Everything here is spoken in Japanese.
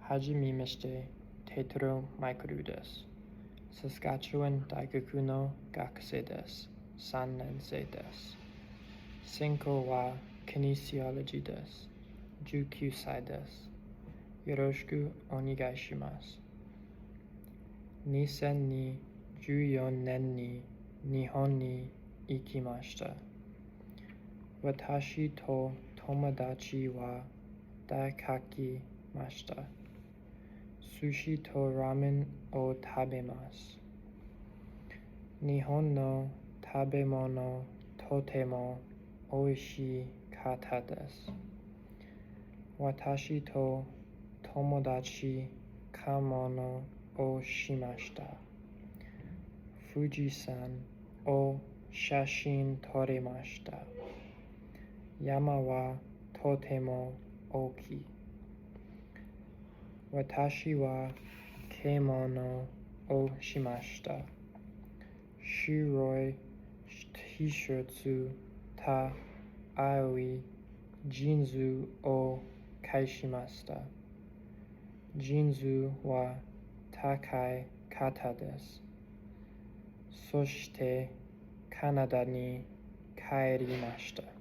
はじめまして、テトロ・マイクルです。サスカチュワン大学の学生です。3年生です。専攻はキネシオロジーです。19歳です。よろしくお願いします。2014年に日本に行きました。私と友達は出かけました。寿司とラーメンを食べます。日本の食べ物とても美味しかったです。私と友達買い物をしました。富士山を写真撮りました。山はとても大きい。私は買い物をしました。白い T シャツと青いジーンズを買いました。ジーンズは高かったです。そしてカナダに帰りました。